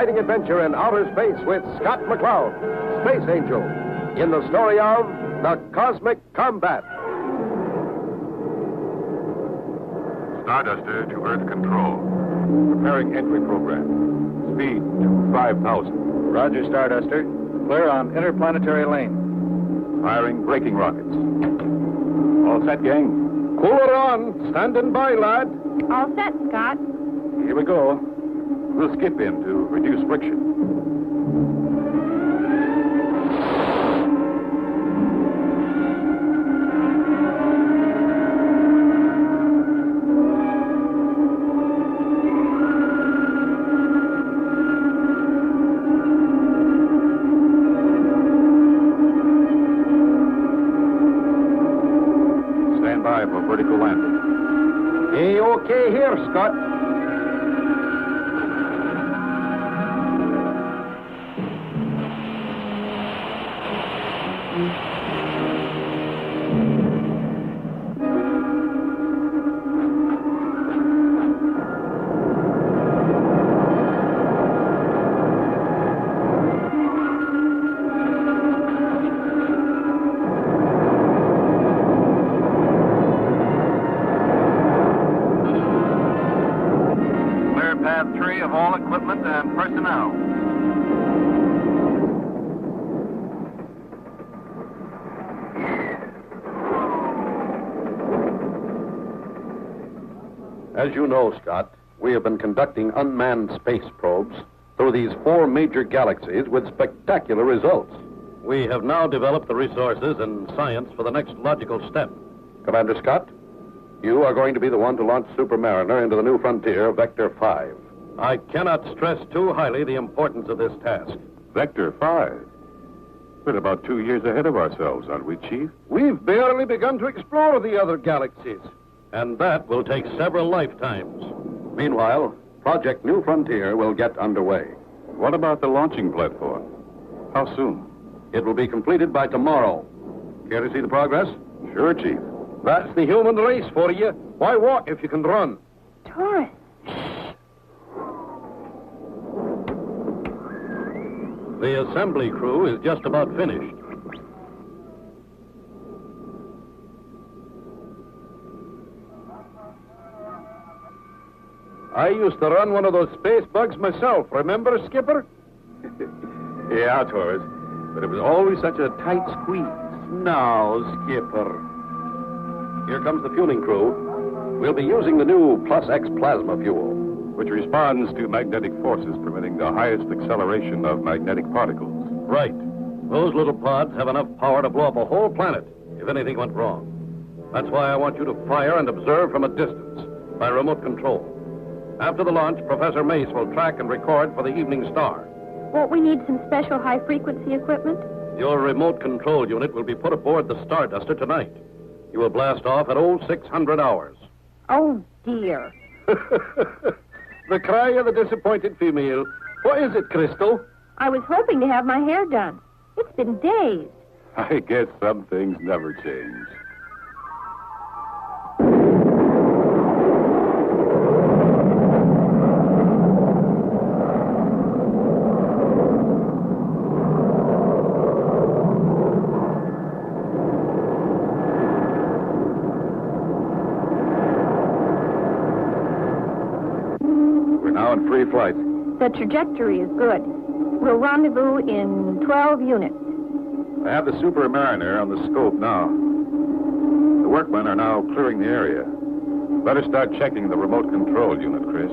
exciting adventure in outer space with Scott McCloud, Space Angel, in the story of The Cosmic Combat. Starduster to Earth Control. Preparing entry program. Speed to 5,000. Roger, Starduster. Clear on interplanetary lane. Firing braking rockets. All set, gang? Cooler on. Standing by, lad. All set, Scott. Here we go. We'll skip in to reduce friction. Stand by for vertical landing. Okay here, Scott. Path 3 of all equipment and personnel. As you know, Scott, we have been conducting unmanned space probes through these 4 major galaxies with spectacular results. We have now developed the resources and science for the next logical step. Commander Scott, you are going to be the one to launch Super Mariner into the new frontier, Vector 5. I cannot stress too highly the importance of this task. Vector 5. We're about 2 years ahead of ourselves, aren't we, Chief? We've barely begun to explore the other galaxies. And that will take several lifetimes. Meanwhile, Project New Frontier will get underway. What about the launching platform? How soon? It will be completed by tomorrow. Care to see the progress? Sure, Chief. That's the human race for you. Why walk if you can run? Taurus. The assembly crew is just about finished. I used to run one of those space bugs myself, remember, Skipper? Yeah, Torres. But it was always such a tight squeeze. Now, Skipper. Here comes the fueling crew. We'll be using the new Plus X plasma fuel, Which responds to magnetic forces permitting the highest acceleration of magnetic particles. Right. Those little pods have enough power to blow up a whole planet if anything went wrong. That's why I want you to fire and observe from a distance by remote control. After the launch, Professor Mace will track and record for the Evening Star. Won't we need some special high-frequency equipment? Your remote control unit will be put aboard the Starduster tonight. You will blast off at 0600 hours. Oh, dear. The cry of the disappointed female. What is it, Crystal? I was hoping to have my hair done. It's been days. I guess some things never change. We're now in free flight. The trajectory is good. We'll rendezvous in 12 units. I have the Super Mariner on the scope now. The workmen are now clearing the area. Better start checking the remote control unit, Chris.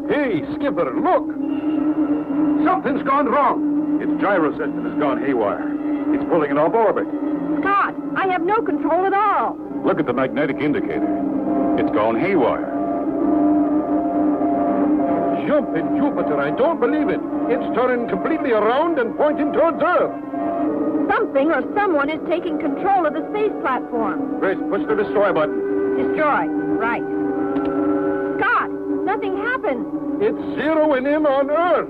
Hey, Skipper, look! Something's gone wrong. Its gyro system has gone haywire. It's pulling it off orbit. Scott, I have no control at all. Look at the magnetic indicator. It's gone haywire. Jumping Jupiter, I don't believe it. It's turning completely around and pointing towards Earth. Something or someone is taking control of the space platform. Chris, push the destroy button. Destroy. Right. Scott, nothing happened. It's zeroing in on Earth.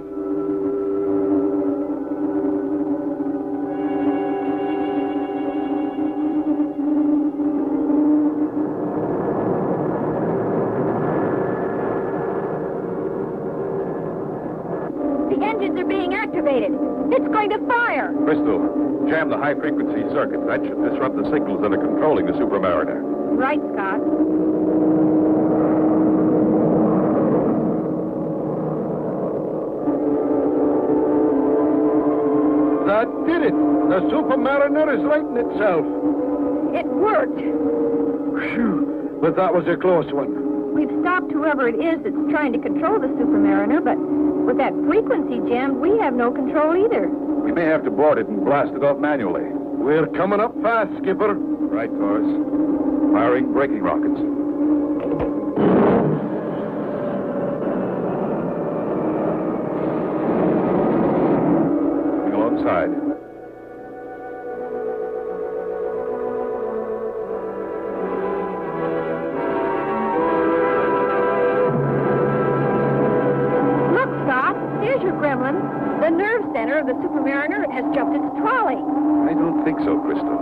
The engines are being activated. It's going to fire. Crystal, jam the high-frequency circuit. That should disrupt the signals that are controlling the Supermariner. Right, Scott. That did it. The Supermariner is righting itself. It worked. Phew. But that was a close one. We've stopped whoever it is that's trying to control the Supermariner, but with that frequency jammed, we have no control either. We may have to board it and blast it off manually. We're coming up fast, Skipper. Right, Taurus. Firing braking rockets. Coming alongside. Look, Scott, there's your gremlin. The nerve center of the Supermariner has jumped its trolley. I don't think so, Crystal.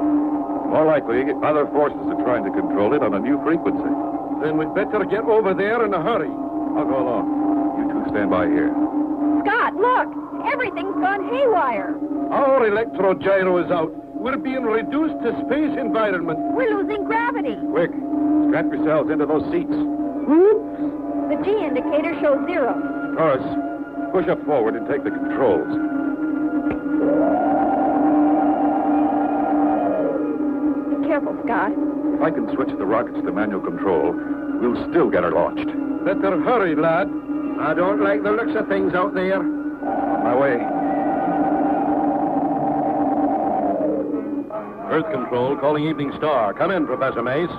More likely, other forces are trying to control it on a new frequency. Then we'd better get over there in a hurry. I'll go along. You two stand by here. Scott, look! Everything's gone haywire. Our electro-gyro is out. We're being reduced to space environment. We're losing gravity. Quick, strap yourselves into those seats. Oops. The G indicator shows 0. Taurus, push up forward and take the controls. Be careful, Scott. If I can switch the rockets to manual control, we'll still get her launched. Better hurry, lad. I don't like the looks of things out there. On my way. Earth Control calling Evening Star. Come in, Professor Mace.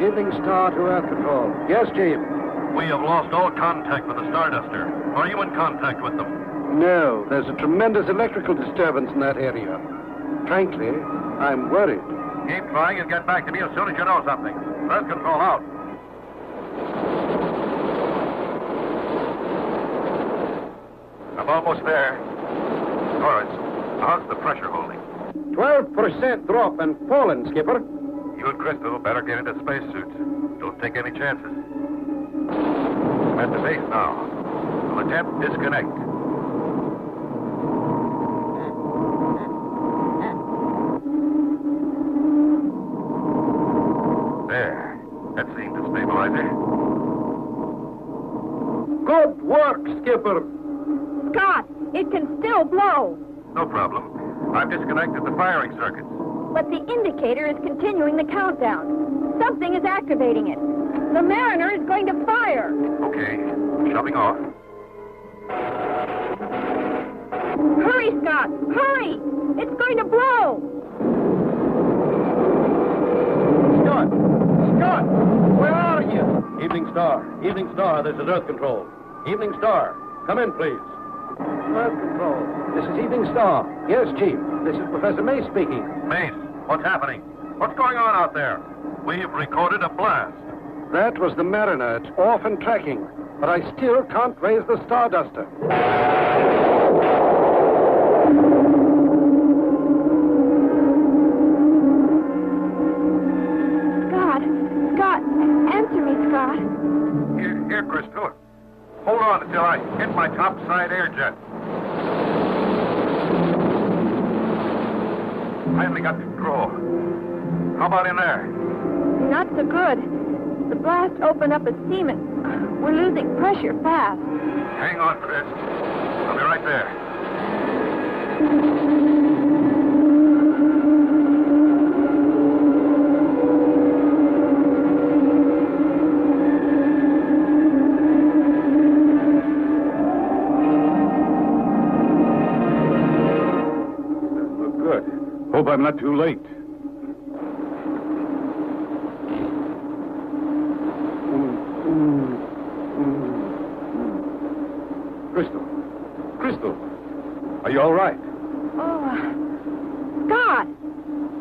Evening Star to Earth Control. Yes, Chief. We have lost all contact with the Starduster. Are you in contact with them? No, there's a tremendous electrical disturbance in that area. Frankly, I'm worried. Keep trying and get back to me as soon as you know something. Earth Control out. I'm almost there. Taurus, how's the pressure holding? 12% drop and fallen, Skipper. You and Crystal better get into spacesuits. Don't take any chances. I'm at the base now. I'll attempt disconnect. There. That seemed to stabilize it. Good work, Skipper. Scott, it can still blow. No problem. I've disconnected the firing circuits. But the indicator is continuing the countdown. Something is activating it. The Mariner is going to fire. Okay. Shoving off. Hurry, Scott! Hurry! It's going to blow! Scott! Scott! Where are you? Evening Star. Evening Star, this is Earth Control. Evening Star, come in, please. Earth Control, this is Evening Star. Yes, Chief. This is Professor Mace speaking. Mace, what's happening? What's going on out there? We've recorded a blast. That was the Mariner. It's off and tracking. But I still can't raise the Starduster. Scott, answer me, Scott. Here, Crystal. Hold on until I hit my topside air jet. Finally got control. How about in there? Not so good. The blast opened up a seam and we're losing pressure fast. Hang on, Chris. I'll be right there. Hope I'm not too late. Crystal, are you all right? Oh, Scott!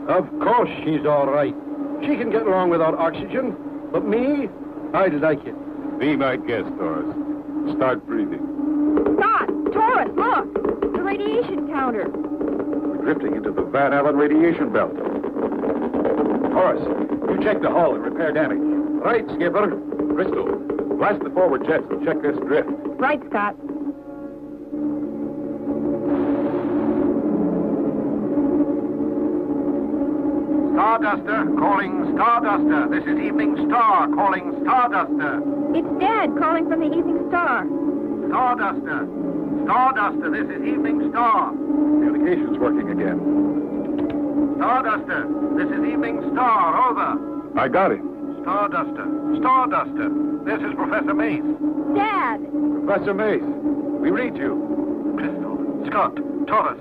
Of course she's all right. She can get along without oxygen. But me, I like it. Be my guest, Taurus. Start breathing. Scott! Taurus, look! The radiation counter. Drifting into the Van Allen radiation belt. Taurus, you check the hull and repair damage. Right, Skipper. Crystal, blast the forward jets and check this drift. Right, Scott. Starduster, calling Starduster. This is Evening Star, calling Starduster. It's Dad calling from the Evening Star. Starduster. Starduster, this is Evening Star. Communications working again. Starduster, this is Evening Star, over. I got him. Starduster. Starduster, this is Professor Mace. Dad! Professor Mace, we read you. Crystal, Scott, Taurus.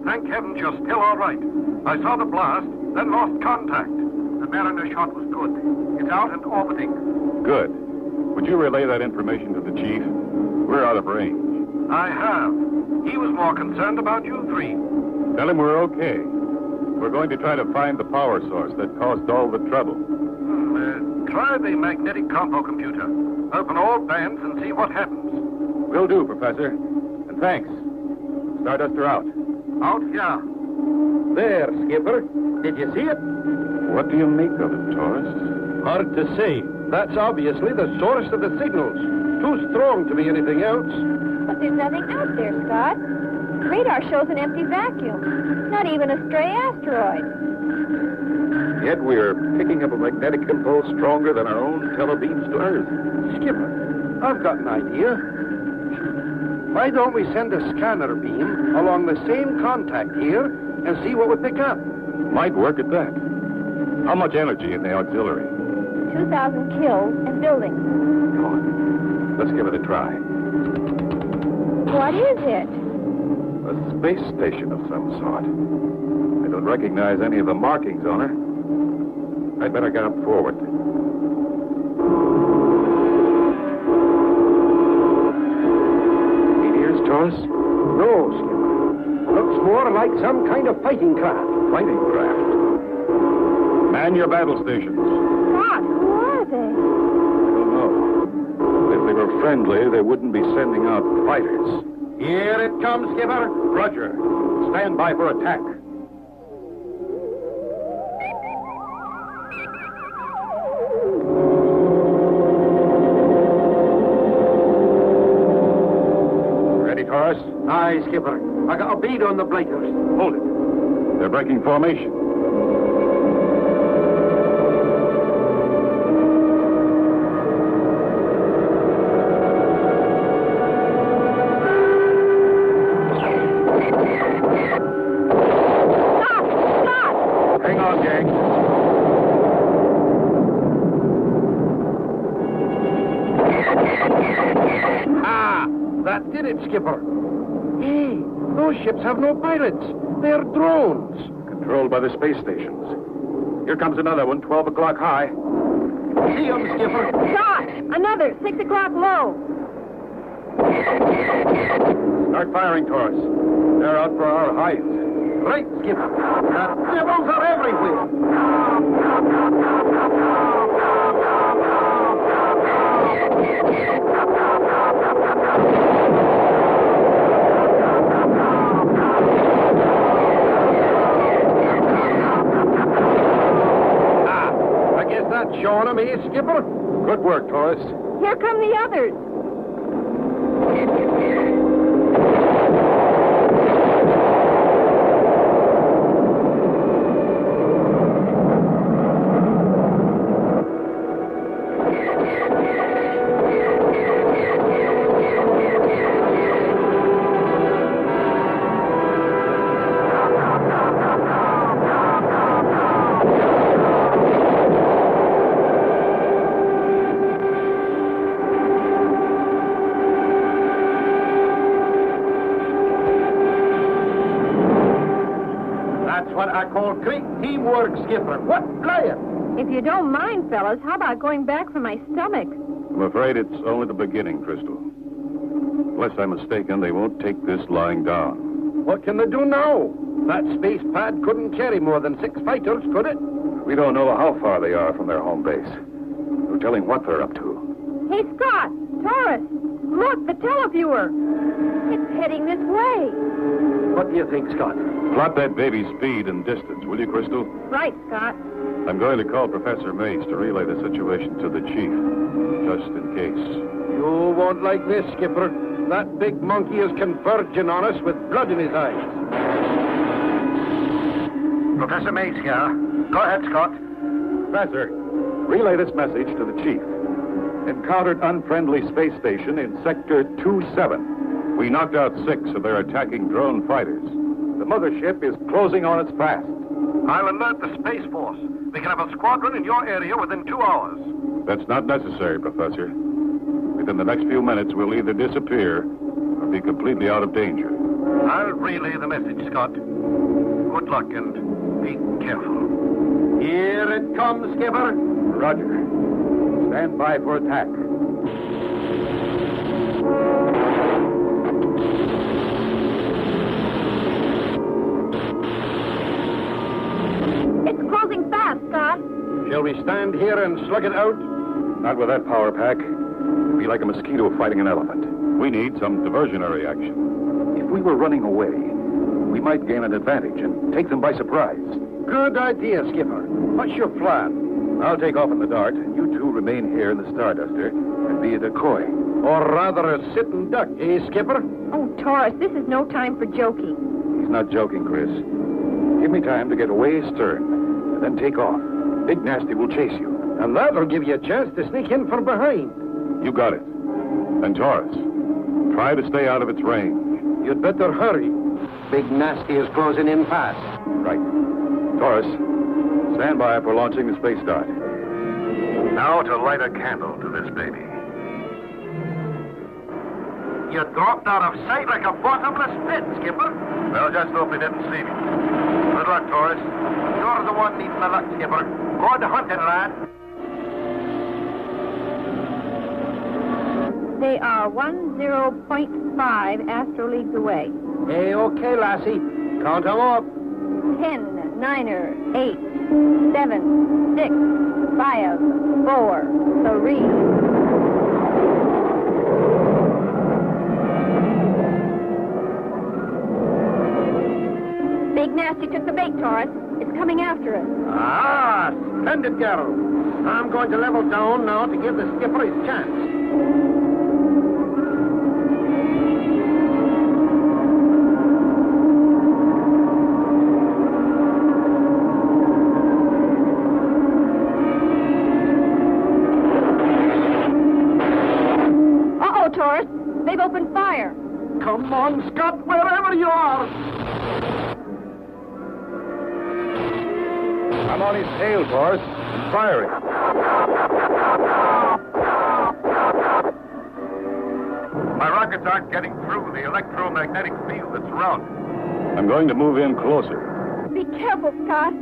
Thank heavens you're still all right. I saw the blast, then lost contact. The Mariner shot was good. It's out and orbiting. Good. Would you relay that information to the chief? We're out of range. I have. He was more concerned about you three. Tell him we're okay. We're going to try to find the power source that caused all the trouble. Try the magnetic compo computer. Open all bands and see what happens. Will do, Professor. And thanks. Starduster out. Out here. There, Skipper. Did you see it? What do you make of it, Taurus? Hard to say. That's obviously the source of the signals. Too strong to be anything else. But there's nothing out there, Scott. Radar shows an empty vacuum. Not even a stray asteroid. Yet we're picking up a magnetic impulse stronger than our own telebeams to Earth. Skipper, I've got an idea. Why don't we send a scanner beam along the same contact here and see what we pick up? Might work at that. How much energy in the auxiliary? 2,000 kills and buildings. Come on. Let's give it a try. What is it? A space station of some sort. I don't recognize any of the markings on her. I'd better get up forward. Meteors, Taurus? No, Skipper. Looks more like some kind of fighting craft. Fighting craft. Man your battle stations. Scott, who are they? I don't know. If they were friendly, they wouldn't be sending out fighters. Here it comes, Skipper. Roger. Stand by for attack. Ready, Taurus? Aye, Skipper. I got a bead on the blighters. Hold it. They're breaking formation. Hang on, gang. Ah, that did it, Skipper. Hey, those ships have no pilots. They're drones. Controlled by the space stations. Here comes another one, 12 o'clock high. See 'em, Skipper. Scott! Another, 6 o'clock low. Start firing, Taurus. They're out for our height. Right, Skipper. The devils are everywhere. I guess that's showing them, eh, Skipper? Good work, Taurus. Here come the others. What I call great teamwork, Skipper. What flying? If you don't mind, fellas, how about going back for my stomach? I'm afraid it's only the beginning, Crystal. Unless I'm mistaken, they won't take this lying down. What can they do now? That space pad couldn't carry more than 6 fighters, could it? We don't know how far they are from their home base. No telling what they're up to. Hey, Scott! Taurus! Look, the televiewer! It's heading this way. What do you think, Scott? Plot that baby's speed and distance, will you, Crystal? Right, Scott. I'm going to call Professor Mace to relay the situation to the chief, just in case. You won't like this, Skipper. That big monkey is converging on us with blood in his eyes. Professor Mace here. Go ahead, Scott. Professor, relay this message to the chief. Encountered unfriendly space station in Sector 27. We knocked out 6 of their attacking drone fighters. The mothership is closing on its fast. I'll alert the Space Force. We can have a squadron in your area within 2 hours. That's not necessary, Professor. Within the next few minutes, we'll either disappear or be completely out of danger. I'll relay the message, Scott. Good luck and be careful. Here it comes, Skipper. Roger. Stand by for attack. It's closing fast, Scott. Shall we stand here and slug it out? Not with that power pack. Be like a mosquito fighting an elephant. We need some diversionary action. If we were running away, we might gain an advantage and take them by surprise. Good idea, Skipper. What's your plan? I'll take off in the Dart, and you two remain here in the Starduster and be a decoy. Or rather a sitting duck, eh, Skipper? Oh, Taurus, this is no time for joking. He's not joking, Chris. Give me time to get away stern, and then take off. Big Nasty will chase you. And that'll give you a chance to sneak in from behind. You got it. And Taurus, try to stay out of its range. You'd better hurry. Big Nasty is closing in fast. Right. Taurus, stand by for launching the Space Dart. Now to light a candle to this baby. You dropped out of sight like a bottomless pit, Skipper. Well, just hope they didn't see me. Good luck, Taurus. You're the one needing the luck, Skipper. Good hunting, lad. They are 10.5 astroleagues away. Hey, okay, lassie. Count them up. 10, 9, 8, 7, 6, 5, 4, 3. Big Nasty took the bait, Taurus. It's coming after us. Ah, splendid girl. I'm going to level down now to give the skipper his chance. Uh-oh, Taurus. They've opened fire. Come on, Scott, wherever you are. I'm on his tail, Taurus, and firing. My rockets aren't getting through the electromagnetic field that's around it. I'm going to move in closer. Be careful, Scott.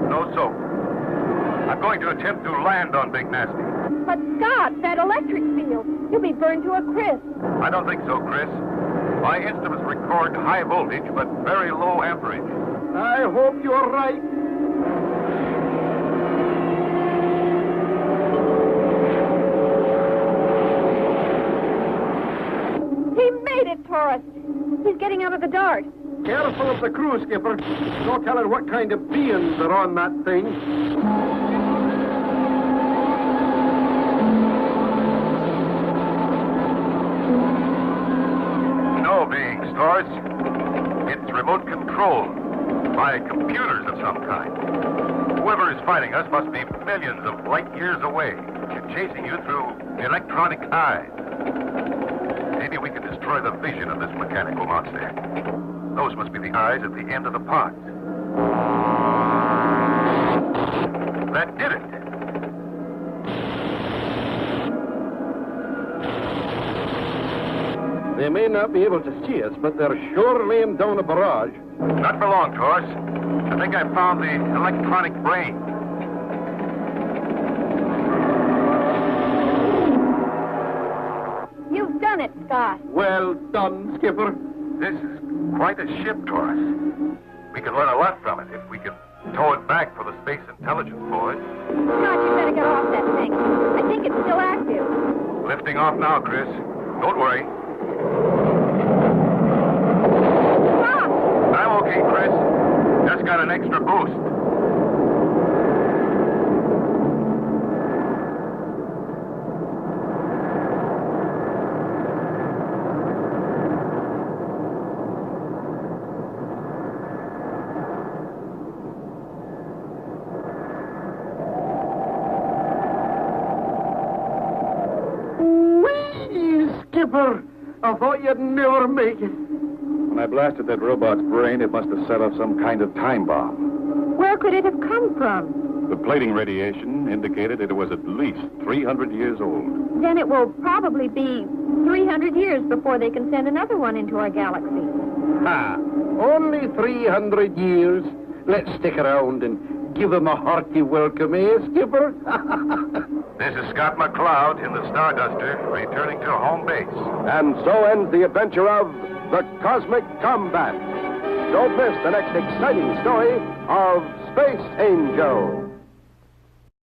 No soap. I'm going to attempt to land on Big Nasty. But, Scott, that electric field. You'll be burned to a crisp. I don't think so, Chris. My instruments record high voltage, but very low amperage. I hope you're right. He made it, Taurus. He's getting out of the Dart. Careful of the crew, Skipper. No telling what kind of beings are on that thing. No beings, Taurus. It's remote controlled by computers of some kind. Whoever is fighting us must be millions of light years away and chasing you through electronic eyes. Maybe we can destroy the vision of this mechanical monster. Those must be the eyes at the end of the pods. That did it. They may not be able to see us, but they're sure laying down a barrage. Not for long, Taurus. I think I found the electronic brain. You've done it, Scott. Well done, Skipper. This is quite a ship, Taurus. We can learn a lot from it if we can tow it back for the Space Intelligence boys. Scott, you better get off that thing. I think it's still active. Lifting off now, Chris. Don't worry. an extra boost. Skipper, I thought you'd never make it. When I blasted that robot's brain, it must have set off some kind of time bomb. Where could it have come from? The plating radiation indicated it was at least 300 years old. Then it will probably be 300 years before they can send another one into our galaxy. Ha! Only 300 years. Let's stick around and give them a hearty welcome, eh, Skipper? This is Scott McCloud in the Starduster, returning to home base. And so ends the adventure of the Cosmic Combat. Don't miss the next exciting story of Space Angel.